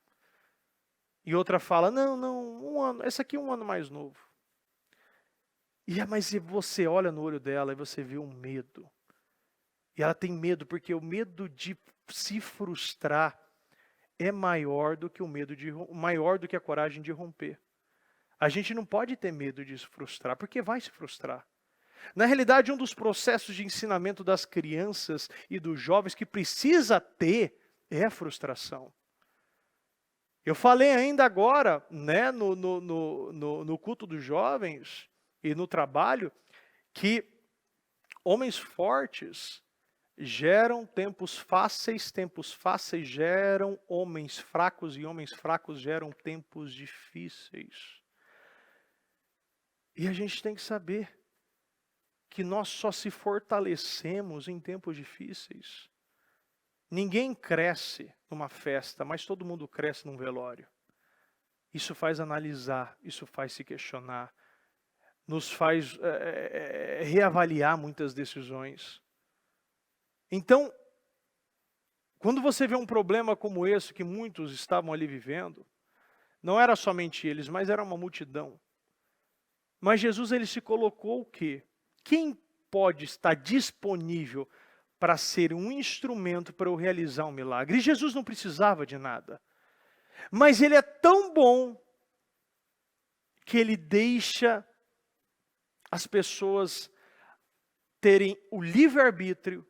E outra fala, não, 1 ano, essa aqui é 1 ano mais novo. Mas você olha no olho dela e você vê um medo. E ela tem medo, porque o medo de se frustrar é maior do que maior do que a coragem de romper. A gente não pode ter medo de se frustrar, porque vai se frustrar. Na realidade, um dos processos de ensinamento das crianças e dos jovens que precisa ter é a frustração. Eu falei ainda agora, né, no culto dos jovens e no trabalho, que homens fortes geram tempos fáceis geram homens fracos e homens fracos geram tempos difíceis. E a gente tem que saber que nós só se fortalecemos em tempos difíceis. Ninguém cresce numa festa, mas todo mundo cresce num velório. Isso faz analisar, isso faz se questionar, nos faz reavaliar muitas decisões. Então, quando você vê um problema como esse que muitos estavam ali vivendo, não era somente eles, mas era uma multidão. Mas Jesus, ele se colocou o quê? Quem pode estar disponível para ser um instrumento para eu realizar um milagre? E Jesus não precisava de nada. Mas ele é tão bom que ele deixa as pessoas terem o livre-arbítrio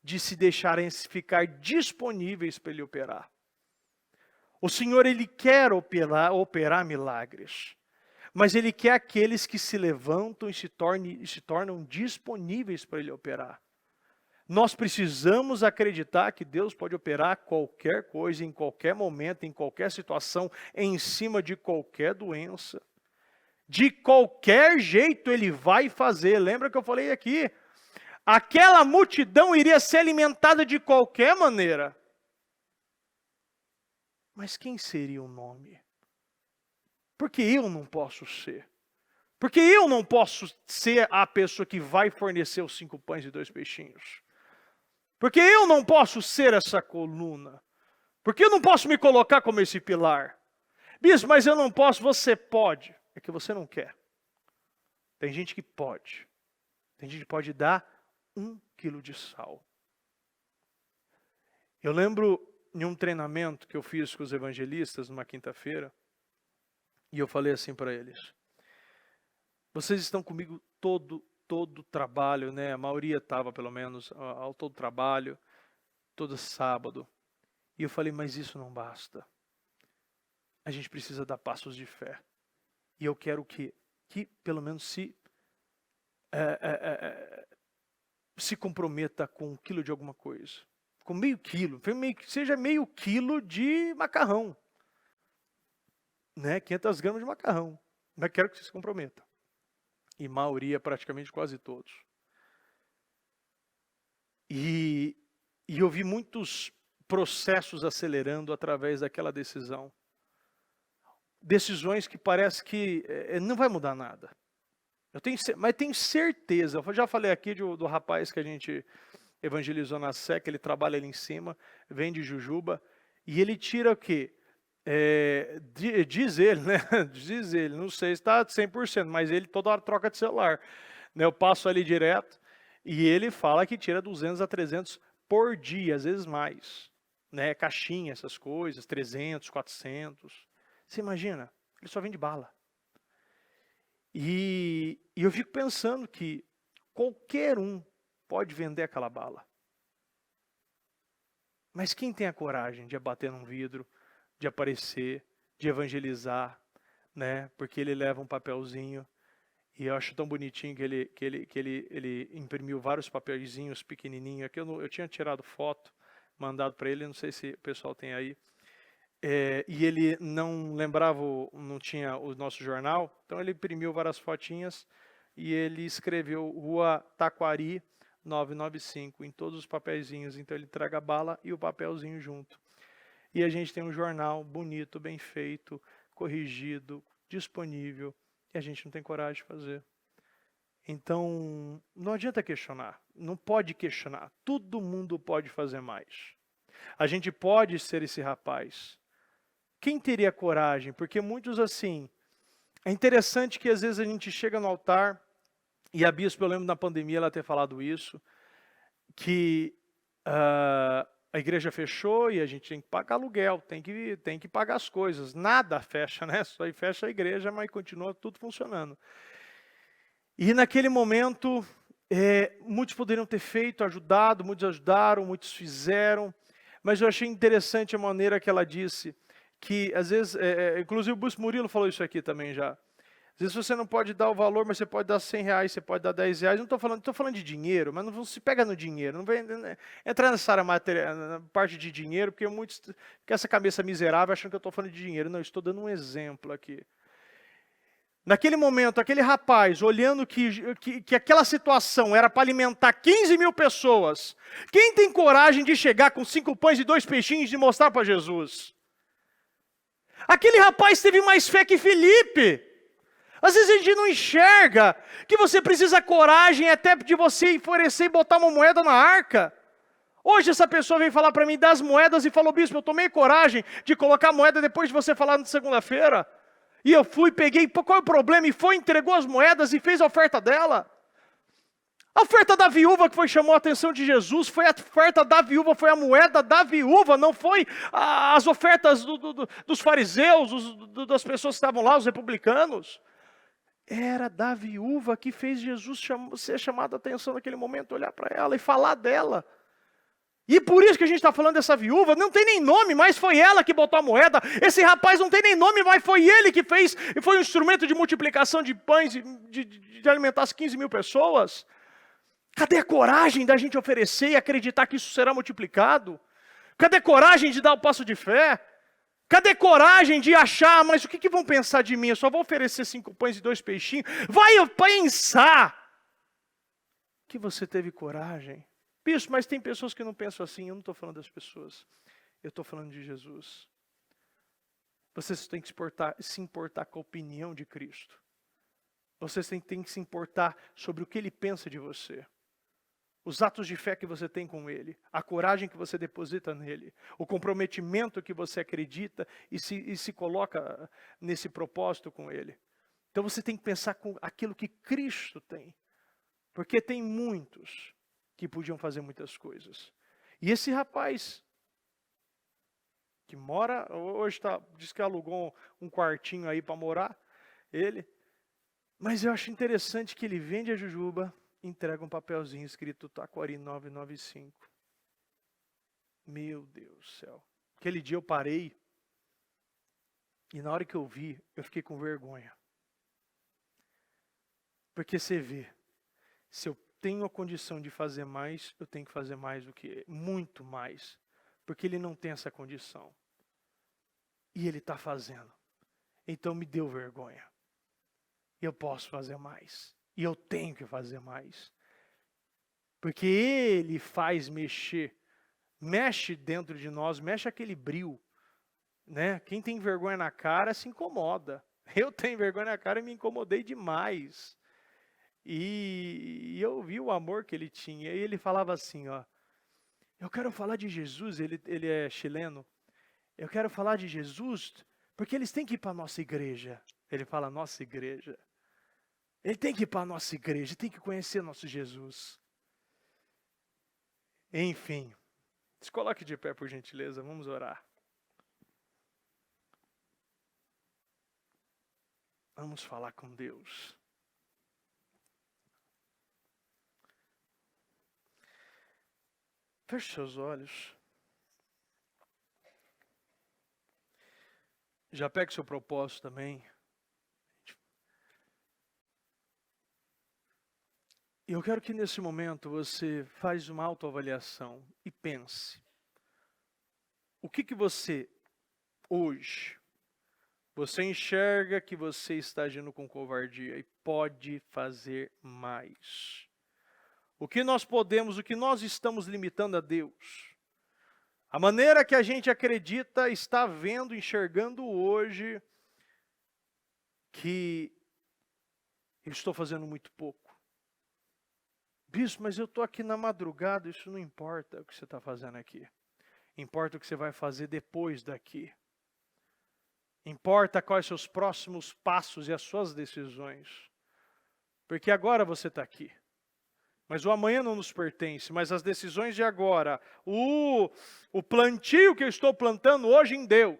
de se deixarem ficar disponíveis para ele operar. O Senhor, ele quer operar milagres. Mas ele quer aqueles que se levantam e se tornam disponíveis para ele operar. Nós precisamos acreditar que Deus pode operar qualquer coisa, em qualquer momento, em qualquer situação, em cima de qualquer doença. De qualquer jeito ele vai fazer. Lembra que eu falei aqui? Aquela multidão iria ser alimentada de qualquer maneira. Mas quem seria o nome? Porque eu não posso ser. Porque eu não posso ser a pessoa que vai fornecer os 5 pães e 2 peixinhos. Porque eu não posso ser essa coluna. Porque eu não posso me colocar como esse pilar. Bispo, mas eu não posso, você pode. É que você não quer. Tem gente que pode. Tem gente que pode dar 1 quilo de sal. Eu lembro em um treinamento que eu fiz com os evangelistas numa quinta-feira. E eu falei assim para eles, vocês estão comigo todo trabalho, né? A maioria estava pelo menos, ao todo trabalho, todo sábado. E eu falei, mas isso não basta. A gente precisa dar passos de fé. E eu quero que pelo menos se comprometa com 1 quilo de alguma coisa. Com meio quilo, seja meio quilo de macarrão. Né, 500 gramas de macarrão. Mas quero que você se comprometa. E maioria, praticamente quase todos. E eu vi muitos processos acelerando através daquela decisão. Decisões que parece que não vai mudar nada. Mas tenho certeza, eu já falei aqui do rapaz que a gente evangelizou na Sé, que ele trabalha ali em cima, vem de Jujuba, e ele tira o quê? Diz ele, né? Diz ele, não sei se está 100%, mas ele toda hora troca de celular. Né? Eu passo ali direto e ele fala que tira 200 a 300 por dia, às vezes mais. Né? Caixinha, essas coisas, 300, 400. Você imagina? Ele só vende bala. E eu fico pensando que qualquer um pode vender aquela bala. Mas quem tem a coragem de abater num vidro, de aparecer, de evangelizar, né? Porque ele leva um papelzinho e eu acho tão bonitinho que ele imprimiu vários papelzinhos pequenininhos. Aqui eu tinha tirado foto, mandado para ele, não sei se o pessoal tem aí. E ele não lembrava, não tinha o nosso jornal, então ele imprimiu várias fotinhas e ele escreveu Rua Taquari 995 em todos os papeizinhos. Então ele entrega a bala e o papelzinho junto. E a gente tem um jornal bonito, bem feito, corrigido, disponível, e a gente não tem coragem de fazer. Então, não adianta questionar, não pode questionar, todo mundo pode fazer mais. A gente pode ser esse rapaz quem teria coragem? Porque muitos assim, é interessante que às vezes a gente chega no altar, e a bispa, eu lembro na pandemia ela ter falado isso, que a igreja fechou e a gente tem que pagar aluguel, tem que pagar as coisas. Nada fecha, né? Só aí fecha a igreja, mas continua tudo funcionando. E naquele momento, muitos poderiam ter feito, ajudado, muitos ajudaram, muitos fizeram, mas eu achei interessante a maneira que ela disse, que às vezes, inclusive o Busco Murilo falou isso aqui também já, às vezes você não pode dar o valor, mas você pode dar 100 reais, você pode dar 10 reais. Não estou falando de dinheiro, mas não se pega no dinheiro. Não vem entrar nessa área na parte de dinheiro, porque muitos com essa cabeça miserável acham que eu estou falando de dinheiro. Não, eu estou dando um exemplo aqui. Naquele momento, aquele rapaz, olhando que aquela situação era para alimentar 15 mil pessoas, quem tem coragem de chegar com 5 pães e 2 peixinhos e mostrar para Jesus? Aquele rapaz teve mais fé que Felipe. Às vezes a gente não enxerga que você precisa coragem até de você oferecer e botar uma moeda na arca. Hoje essa pessoa veio falar para mim das moedas e falou, bispo, eu tomei coragem de colocar a moeda depois de você falar na segunda-feira. E eu fui, peguei, qual é o problema? E foi, entregou as moedas e fez a oferta dela. A oferta da viúva que chamou a atenção de Jesus, foi a oferta da viúva, foi a moeda da viúva, não foi as ofertas dos fariseus, das pessoas que estavam lá, os republicanos. Era da viúva que fez Jesus ser chamado a atenção naquele momento, olhar para ela e falar dela. E por isso que a gente está falando dessa viúva, não tem nem nome, mas foi ela que botou a moeda. Esse rapaz não tem nem nome, mas foi ele que fez, e foi um instrumento de multiplicação de pães, de alimentar as 15 mil pessoas. Cadê a coragem da gente oferecer e acreditar que isso será multiplicado? Cadê a coragem de dar o passo de fé? Cadê coragem de achar, mas o que vão pensar de mim? Eu só vou oferecer 5 pães e 2 peixinhos. Vai pensar que você teve coragem. Bispo, mas tem pessoas que não pensam assim. Eu não estou falando das pessoas. Eu estou falando de Jesus. Vocês têm que se importar com a opinião de Cristo. Vocês têm que se importar sobre o que Ele pensa de você. Os atos de fé que você tem com Ele, a coragem que você deposita nele, o comprometimento que você acredita e se coloca nesse propósito com Ele. Então você tem que pensar com aquilo que Cristo tem. Porque tem muitos que podiam fazer muitas coisas. E esse rapaz, que mora, hoje diz que alugou um quartinho aí para morar, ele. Mas eu acho interessante que ele vende a jujuba, entrega um papelzinho escrito Taquari 995. Meu Deus do céu. Aquele dia eu parei e na hora que eu vi, eu fiquei com vergonha. Porque você vê, se eu tenho a condição de fazer mais, eu tenho que fazer mais do que ele, muito mais. Porque ele não tem essa condição. E ele está fazendo. Então me deu vergonha. Eu posso fazer mais. E eu tenho que fazer mais. Porque Ele faz mexer. Mexe dentro de nós, mexe aquele brio. Né? Quem tem vergonha na cara se incomoda. Eu tenho vergonha na cara e me incomodei demais. E eu vi o amor que ele tinha. E ele falava assim, ó. Eu quero falar de Jesus, ele é chileno. Eu quero falar de Jesus, porque eles têm que ir para a nossa igreja. Ele fala, nossa igreja. Ele tem que ir para a nossa igreja, tem que conhecer nosso Jesus. Enfim, se coloque de pé, por gentileza, vamos orar. Vamos falar com Deus. Feche seus olhos. Já pegue seu propósito também. E eu quero que nesse momento você faça uma autoavaliação e pense. O que você, hoje, você enxerga que você está agindo com covardia e pode fazer mais? O que nós podemos, o que nós estamos limitando a Deus? A maneira que a gente acredita, está vendo, enxergando hoje, que eu estou fazendo muito pouco. Bispo, mas eu estou aqui na madrugada, isso não importa o que você está fazendo aqui. Importa o que você vai fazer depois daqui. Importa quais seus próximos passos e as suas decisões. Porque agora você está aqui. Mas o amanhã não nos pertence, mas as decisões de agora, o plantio que eu estou plantando hoje em Deus,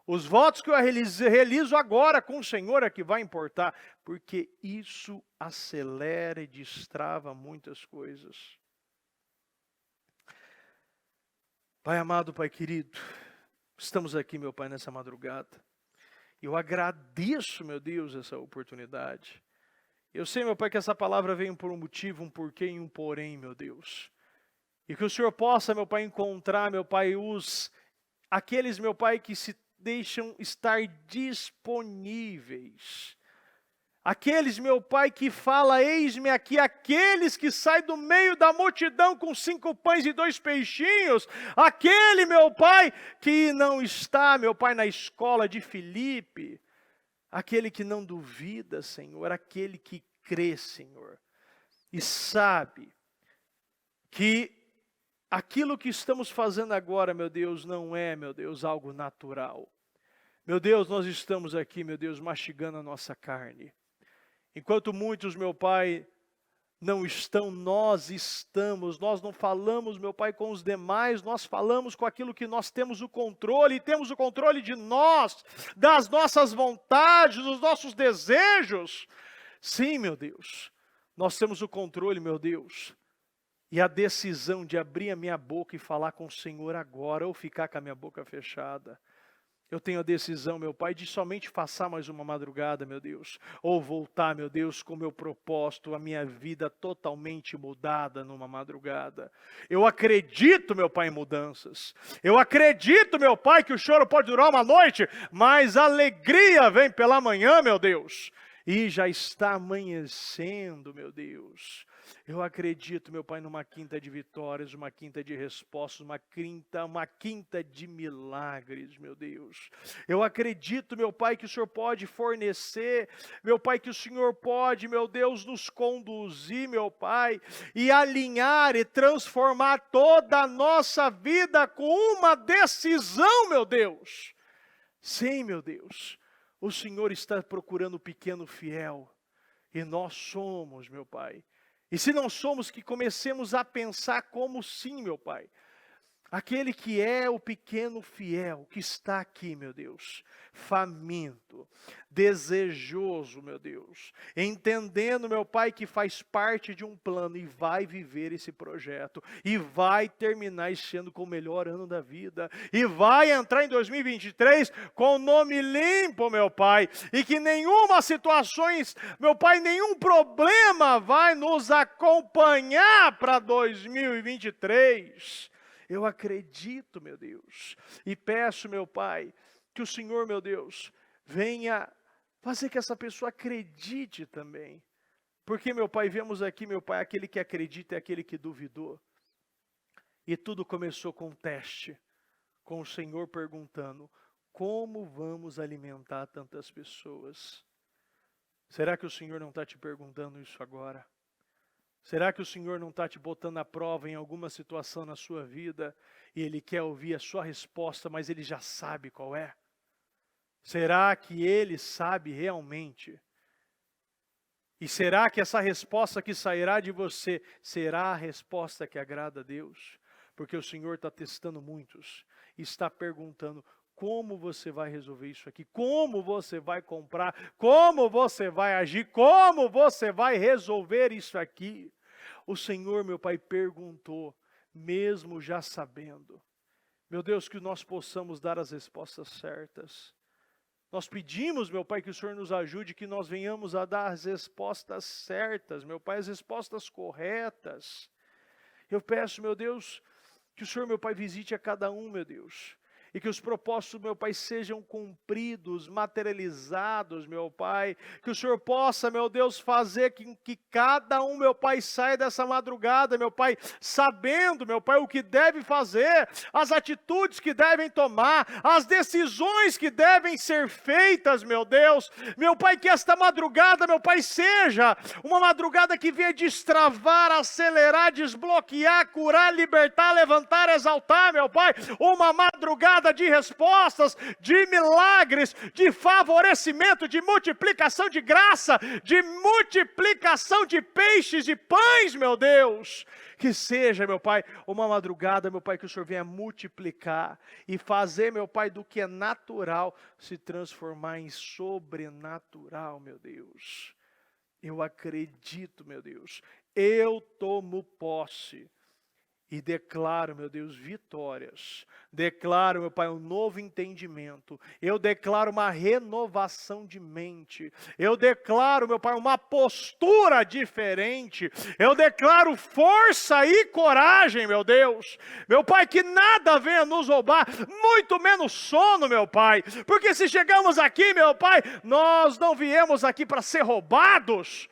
os votos que eu realizo agora com o Senhor é que vai importar, porque isso acelera e destrava muitas coisas. Pai amado, Pai querido, estamos aqui, meu Pai, nessa madrugada. Eu agradeço, meu Deus, essa oportunidade. Eu sei, meu Pai, que essa palavra veio por um motivo, um porquê e um porém, meu Deus. E que o Senhor possa, meu Pai, encontrar, meu Pai, aqueles, meu Pai, que se deixam estar disponíveis. Aqueles, meu Pai, que fala, eis-me aqui, aqueles que saem do meio da multidão com 5 pães e 2 peixinhos. Aquele, meu Pai, que não está, meu Pai, na escola de Filipe. Aquele que não duvida, Senhor, aquele que crê, Senhor, e sabe que aquilo que estamos fazendo agora, meu Deus, não é, meu Deus, algo natural. Meu Deus, nós estamos aqui, meu Deus, mastigando a nossa carne. Enquanto muitos, meu Pai, não estão, nós estamos. Nós não falamos, meu Pai, com os demais, nós falamos com aquilo que nós temos o controle, e temos o controle de nós, das nossas vontades, dos nossos desejos. Sim, meu Deus, nós temos o controle, meu Deus, e a decisão de abrir a minha boca e falar com o Senhor agora, ou ficar com a minha boca fechada. Eu tenho a decisão, meu Pai, de somente passar mais uma madrugada, meu Deus, ou voltar, meu Deus, com o meu propósito, a minha vida totalmente mudada numa madrugada. Eu acredito, meu Pai, em mudanças. Eu acredito, meu Pai, que o choro pode durar uma noite, mas a alegria vem pela manhã, meu Deus. E já está amanhecendo, meu Deus. Eu acredito, meu Pai, numa quinta de vitórias, uma quinta de respostas, uma quinta de milagres, meu Deus. Eu acredito, meu Pai, que o Senhor pode fornecer, meu Pai, que o Senhor pode, meu Deus, nos conduzir, meu Pai, e alinhar e transformar toda a nossa vida com uma decisão, meu Deus. Sim, meu Deus, o Senhor está procurando o pequeno fiel, e nós somos, meu Pai. E se não somos, que comecemos a pensar como sim, meu Pai. Aquele que é o pequeno fiel, que está aqui, meu Deus, faminto, desejoso, meu Deus, entendendo, meu Pai, que faz parte de um plano e vai viver esse projeto, e vai terminar esse ano com o melhor ano da vida, e vai entrar em 2023 com o nome limpo, meu Pai, e que nenhuma situações, meu Pai, nenhum problema vai nos acompanhar para 2023. Eu acredito, meu Deus, e peço, meu Pai, que o Senhor, meu Deus, venha fazer que essa pessoa acredite também. Porque, meu Pai, vemos aqui, meu Pai, aquele que acredita é aquele que duvidou. E tudo começou com um teste, com o Senhor perguntando, como vamos alimentar tantas pessoas? Será que o Senhor não está te perguntando isso agora? Será que o Senhor não está te botando à prova em alguma situação na sua vida e Ele quer ouvir a sua resposta, mas Ele já sabe qual é? Será que Ele sabe realmente? E será que essa resposta que sairá de você será a resposta que agrada a Deus? Porque o Senhor está testando muitos e está perguntando, como você vai resolver isso aqui? Como você vai comprar? Como você vai agir? Como você vai resolver isso aqui? O Senhor, meu Pai, perguntou, mesmo já sabendo. Meu Deus, que nós possamos dar as respostas certas. Nós pedimos, meu Pai, que o Senhor nos ajude, que nós venhamos a dar as respostas certas, meu Pai, as respostas corretas. Eu peço, meu Deus, que o Senhor, meu Pai, visite a cada um, meu Deus. E que os propósitos, meu Pai, sejam cumpridos, materializados, meu Pai. Que o Senhor possa, meu Deus, fazer que cada um, meu Pai, saia dessa madrugada, meu Pai, sabendo, meu Pai, o que deve fazer, as atitudes que devem tomar, as decisões que devem ser feitas, meu Deus. Meu Pai, que esta madrugada, meu Pai, seja uma madrugada que venha destravar, acelerar, desbloquear, curar, libertar, levantar, exaltar, meu Pai. Uma madrugada, madrugada de respostas, de milagres, de favorecimento, de multiplicação de graça, de multiplicação de peixes e pães, meu Deus. Que seja, meu Pai, uma madrugada, meu Pai, que o Senhor venha multiplicar e fazer, meu Pai, do que é natural se transformar em sobrenatural, meu Deus. Eu acredito, meu Deus, eu tomo posse e declaro, meu Deus, vitórias. Declaro, meu Pai, um novo entendimento. Eu declaro uma renovação de mente. Eu declaro, meu Pai, uma postura diferente. Eu declaro força e coragem, meu Deus. Meu Pai, que nada venha nos roubar, muito menos sono, meu Pai. Porque se chegamos aqui, meu Pai, nós não viemos aqui para ser roubados.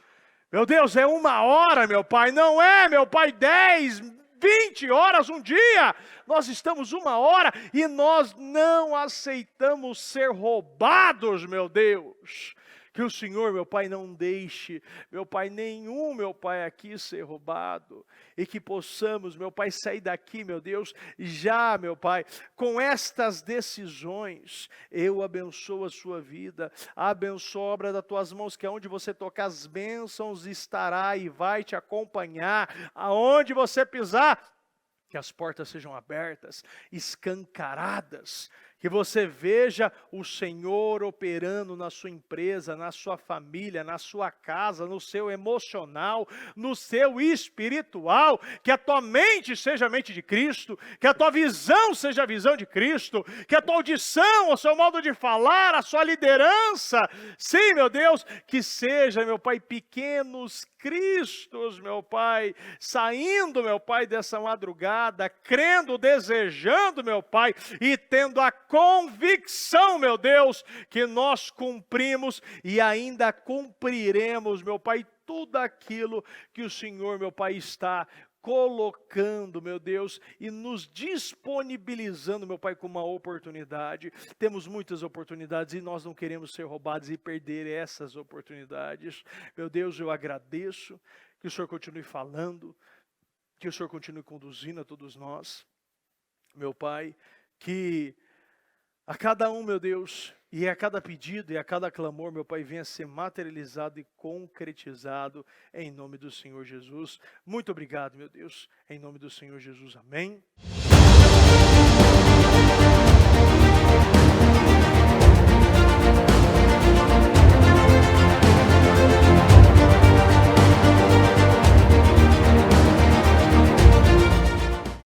Meu Deus, é 1 hora, meu Pai. Não é, meu Pai, 10, 20 horas um dia, nós estamos 1 hora e nós não aceitamos ser roubados, meu Deus. Que o Senhor, meu Pai, não deixe, meu Pai, nenhum, meu Pai, aqui ser roubado. E que possamos, meu Pai, sair daqui, meu Deus, já, meu Pai, com estas decisões. Eu abençoo a sua vida, abençoo a obra das tuas mãos, que aonde você tocar as bênçãos estará e vai te acompanhar. Aonde você pisar, que as portas sejam abertas, escancaradas. Que você veja o Senhor operando na sua empresa, na sua família, na sua casa, no seu emocional, no seu espiritual. Que a tua mente seja a mente de Cristo, que a tua visão seja a visão de Cristo, que a tua audição, o seu modo de falar, a sua liderança, sim, meu Deus, que seja, meu Pai, pequenos Cristos, meu Pai, saindo, meu Pai, dessa madrugada, crendo, desejando, meu Pai, e tendo a convicção, meu Deus, que nós cumprimos e ainda cumpriremos, meu Pai, tudo aquilo que o Senhor, meu Pai, está colocando, meu Deus, e nos disponibilizando, meu Pai, com uma oportunidade. Temos muitas oportunidades e nós não queremos ser roubados e perder essas oportunidades. Meu Deus, eu agradeço que o Senhor continue falando, que o Senhor continue conduzindo a todos nós. Meu Pai, que a cada um, meu Deus, e a cada pedido e a cada clamor, meu Pai, venha ser materializado e concretizado em nome do Senhor Jesus. Muito obrigado, meu Deus, em nome do Senhor Jesus. Amém.